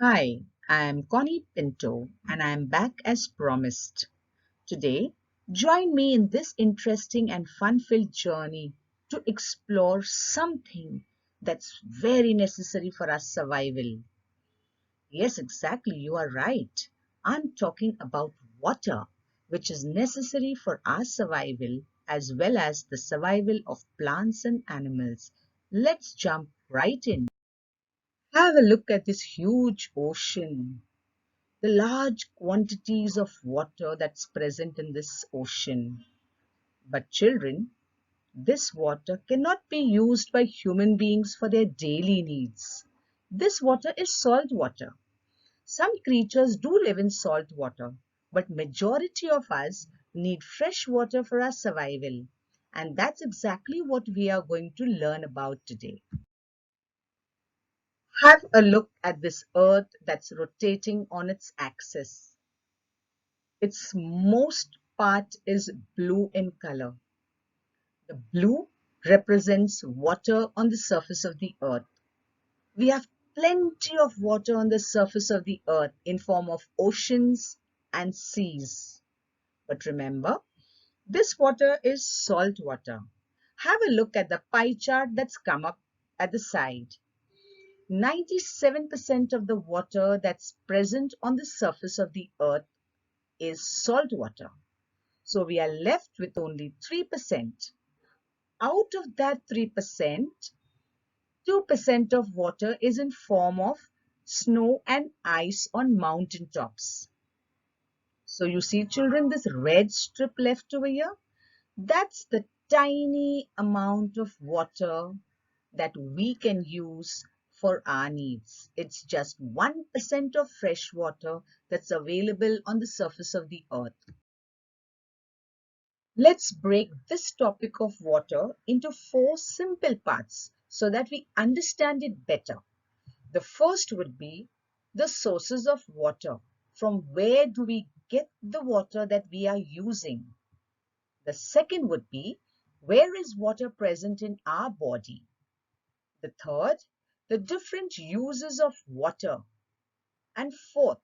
Hi, I'm Connie Pinto and I'm back as promised. Today, join me in this interesting and fun filled journey to explore something that's very necessary for our survival. Yes, exactly, you are right. I'm talking about water, which is necessary for our survival as well as the survival of plants and animals. Let's jump right in. Have a look at this huge ocean. The large quantities of water that's present in this ocean. But children, this water cannot be used by human beings for their daily needs. This water is salt water. Some creatures do live in salt water, but majority of us need fresh water for our survival. And that's exactly what we are going to learn about today. Have a look at this earth that's rotating on its axis. Its most part is blue in color. The blue represents water on the surface of the earth. We have plenty of water on the surface of the earth in form of oceans and seas. But remember, this water is salt water. Have a look at the pie chart that's come up at the side. 97% of the water that's present on the surface of the earth is salt water. So we are left with only 3%. Out of that 3%, 2% of water is in form of snow and ice on mountain tops. So you see children, this red strip left over here, that's the tiny amount of water that we can use for our needs. It's just 1% of fresh water that's available on the surface of the earth. Let's break this topic of water into four simple parts so that we understand it better. The first would be the sources of water. From where do we get the water that we are using? The second would be where is water present in our body? The third, the different uses of water. And fourth,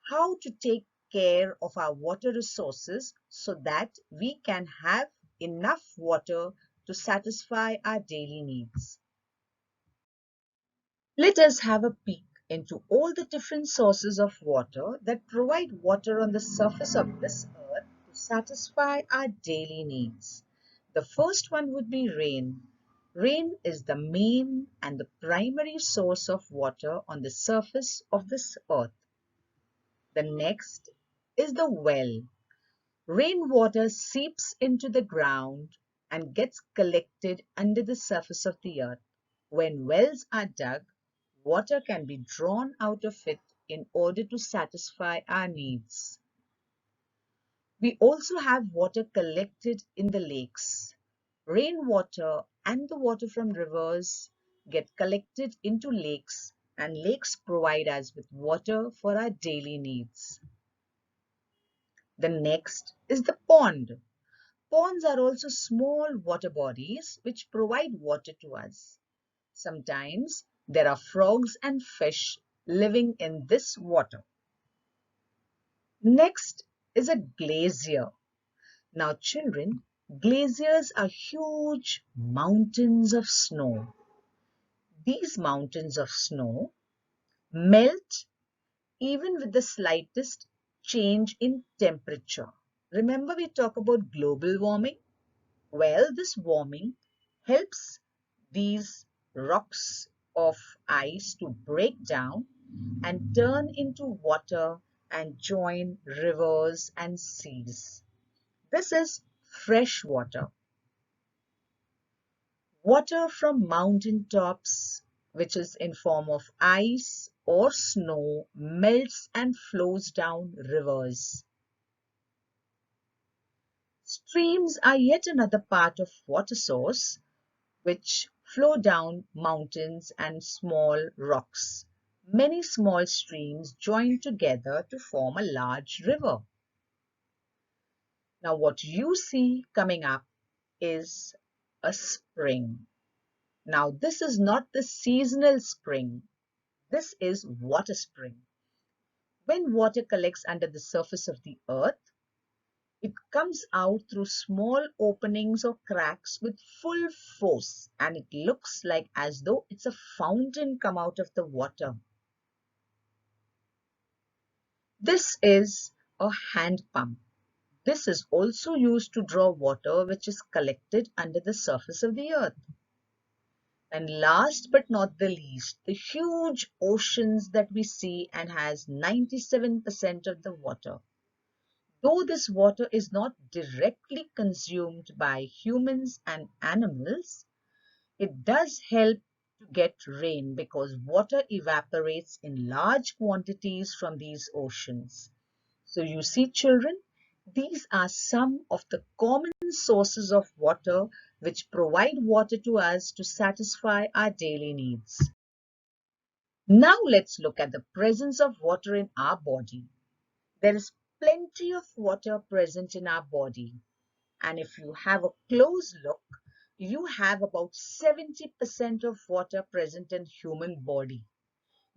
how to take care of our water resources so that we can have enough water to satisfy our daily needs. Let us have a peek into all the different sources of water that provide water on the surface of this earth to satisfy our daily needs. The first one would be rain. Rain is the main and the primary source of water on the surface of this earth. The next is the well. Rainwater seeps into the ground and gets collected under the surface of the earth. When wells are dug, water can be drawn out of it in order to satisfy our needs. We also have water collected in the lakes. Rainwater and the water from rivers get collected into lakes, and lakes provide us with water for our daily needs. The next is the pond. Ponds are also small water bodies which provide water to us. Sometimes there are frogs and fish living in this water. Next is a glacier. Now children, glaciers are huge mountains of snow. These mountains of snow melt even with the slightest change in temperature. Remember we talk about global warming? Well, this warming helps these rocks of ice to break down and turn into water and join rivers and seas. This is fresh water. Water from mountain tops, which is in form of ice or snow, melts and flows down rivers. Streams are yet another part of water source which flow down mountains and small rocks. Many small streams join together to form a large river. Now what you see coming up is a spring. Now this is not the seasonal spring. This is water spring. When water collects under the surface of the earth, it comes out through small openings or cracks with full force, and it looks like as though it's a fountain come out of the water. This is a hand pump. This is also used to draw water which is collected under the surface of the earth. And last but not the least, the huge oceans that we see and has 97% of the water. Though this water is not directly consumed by humans and animals, it does help to get rain because water evaporates in large quantities from these oceans. So you see, children, these are some of the common sources of water which provide water to us to satisfy our daily needs. Now let's look at the presence of water in our body. There is plenty of water present in our body, and if you have a close look, you have about 70% of water present in human body.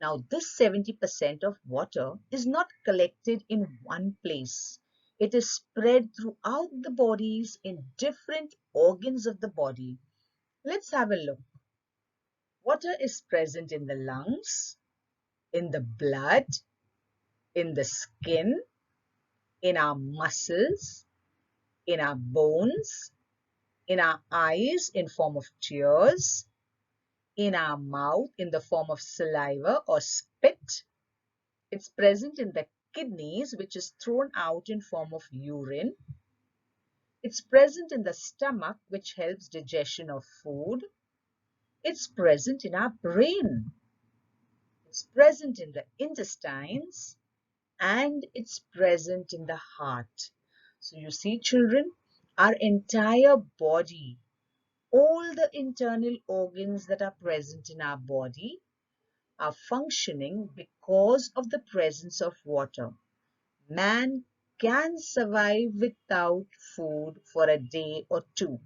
Now this 70% of water is not collected in one place. It is spread throughout the bodies in different organs of the body. Let's have a look. Water is present in the lungs, in the blood, in the skin, in our muscles, in our bones, in our eyes in form of tears, in our mouth in the form of saliva or spit. It's present in the kidneys, which is thrown out in form of urine. It's present in the stomach, which helps digestion of food. It's present in our brain. It's present in the intestines, and it's present in the heart. So you see, children, our entire body, all the internal organs that are present in our body are functioning because of the presence of water. Man can survive without food for a day or two,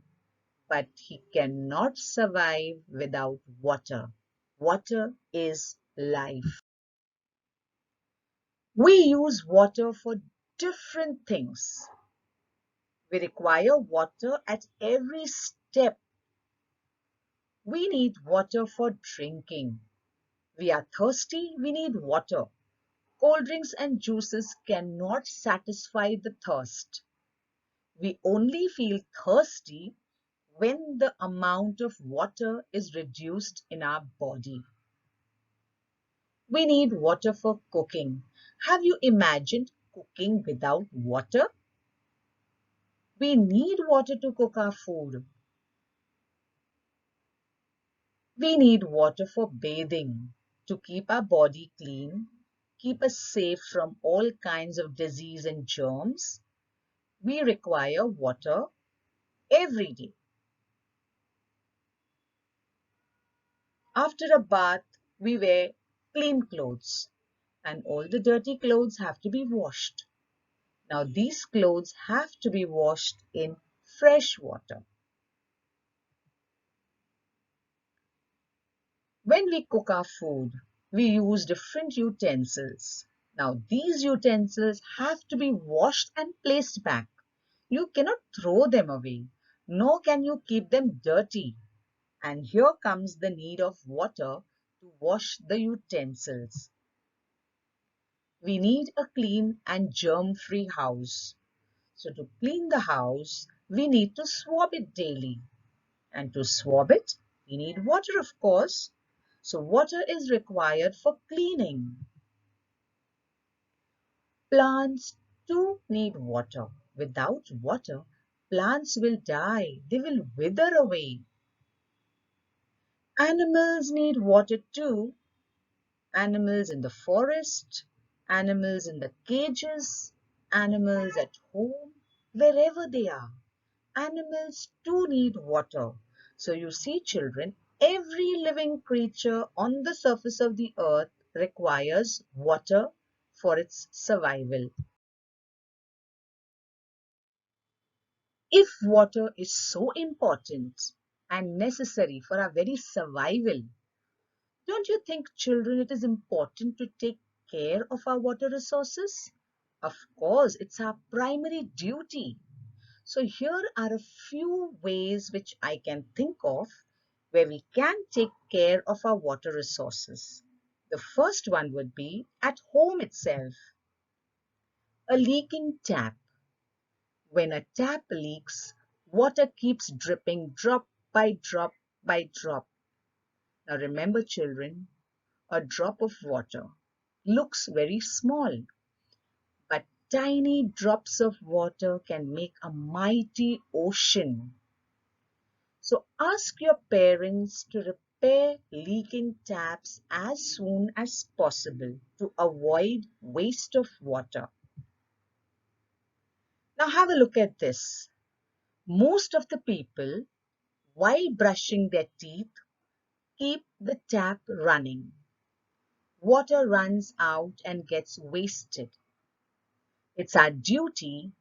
but he cannot survive without water. Water is life. We use water for different things. We require water at every step. We need water for drinking. We are thirsty, we need water. Cold drinks and juices cannot satisfy the thirst. We only feel thirsty when the amount of water is reduced in our body. We need water for cooking. Have you imagined cooking without water? We need water to cook our food. We need water for bathing, to keep our body clean, keep us safe from all kinds of disease and germs. We require water every day. After a bath, we wear clean clothes, and all the dirty clothes have to be washed. Now, these clothes have to be washed in fresh water. When we cook our food, we use different utensils. Now, these utensils have to be washed and placed back. You cannot throw them away, nor can you keep them dirty. And here comes the need of water to wash the utensils. We need a clean and germ-free house. So to clean the house, we need to swab it daily. And to swab it, we need water, of course. So water is required for cleaning. Plants too need water. Without water, plants will die. They will wither away. Animals need water too. Animals in the forest, animals in the cages, animals at home, wherever they are. Animals too need water. So you see, children, every living creature on the surface of the earth requires water for its survival. If water is so important and necessary for our very survival, Don't you think, children, it is important to take care of our water resources? Of course, it's our primary duty. So here are a few ways which I can think of where we can take care of our water resources. The first one would be at home itself. A leaking tap. When a tap leaks, water keeps dripping drop by drop by drop. Now remember, children, a drop of water looks very small, but tiny drops of water can make a mighty ocean. So ask your parents to repair leaking taps as soon as possible to avoid waste of water. Now have a look at this. Most of the people, while brushing their teeth, keep the tap running. Water runs out and gets wasted. It's our duty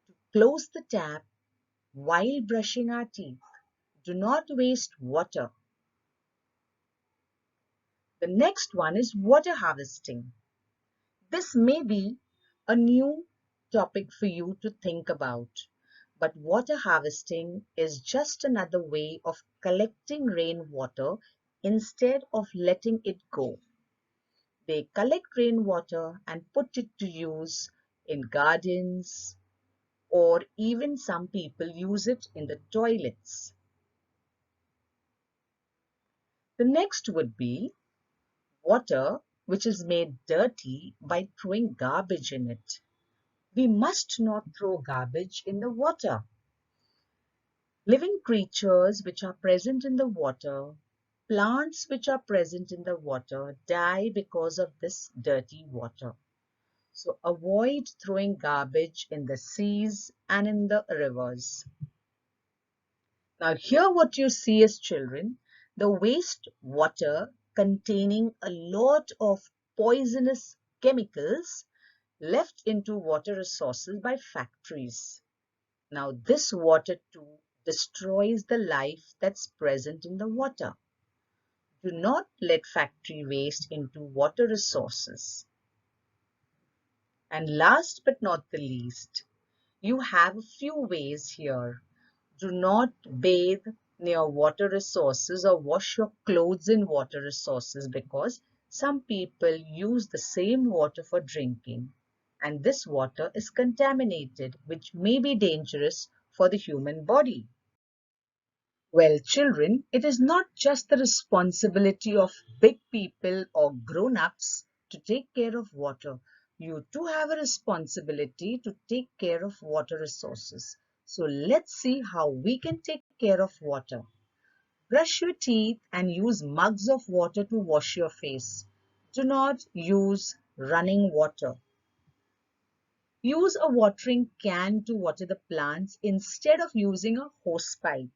to close the tap while brushing our teeth. Do not waste water. The next one is water harvesting. This may be a new topic for you to think about, but water harvesting is just another way of collecting rainwater instead of letting it go. They collect rainwater and put it to use in gardens, or even some people use it in the toilets. The next would be water which is made dirty by throwing garbage in it. We must not throw garbage in the water. Living creatures which are present in the water, plants which are present in the water die because of this dirty water. So avoid throwing garbage in the seas and in the rivers. Now here what you see is, children, the waste water containing a lot of poisonous chemicals left into water resources by factories. Now this water too destroys the life that's present in the water. Do not let factory waste into water resources. And last but not the least, you have a few ways here. Do not bathe near water resources or wash your clothes in water resources, because some people use the same water for drinking, and this water is contaminated, which may be dangerous for the human body. Well, children, it is not just the responsibility of big people or grown-ups to take care of water. You too have a responsibility to take care of water resources. So let's see how we can take care of water. Brush your teeth and use mugs of water to wash your face. Do not use running water. Use a watering can to water the plants instead of using a hosepipe.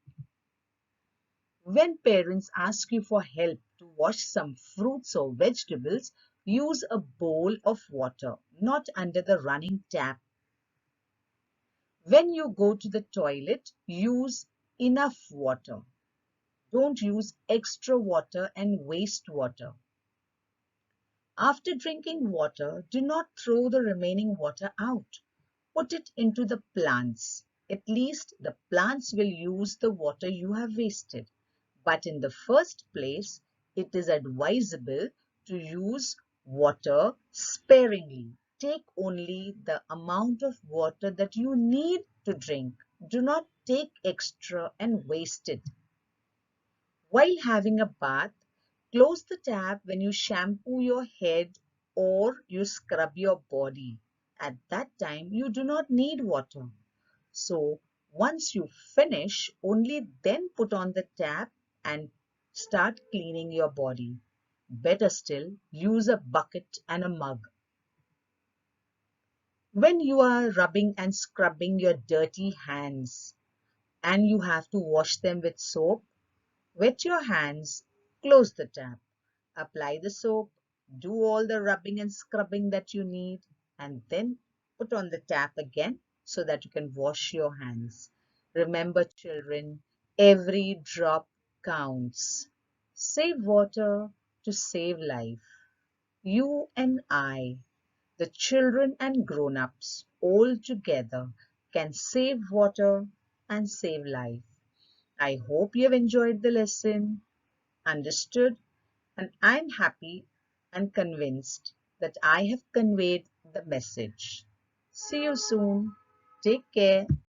When parents ask you for help to wash some fruits or vegetables, use a bowl of water, not under the running tap. When you go to the toilet, use enough water. Don't use extra water and waste water. After drinking water, do not throw the remaining water out. Put it into the plants. At least the plants will use the water you have wasted. But in the first place, it is advisable to use water sparingly. Take only the amount of water that you need to drink. Do not take extra and waste it. While having a bath, close the tap when you shampoo your head or you scrub your body. At that time, you do not need water. So once you finish, only then put on the tap and start cleaning your body. Better still, use a bucket and a mug. When you are rubbing and scrubbing your dirty hands and you have to wash them with soap, wet your hands, close the tap, apply the soap, do all the rubbing and scrubbing that you need, and then put on the tap again so that you can wash your hands. Remember, children, every drop counts. Save water to save life. You and I, the children and grown-ups, all together can save water and save life. I hope you have enjoyed the lesson, understood, and I'm happy and convinced that I have conveyed the message. See you soon. Take care.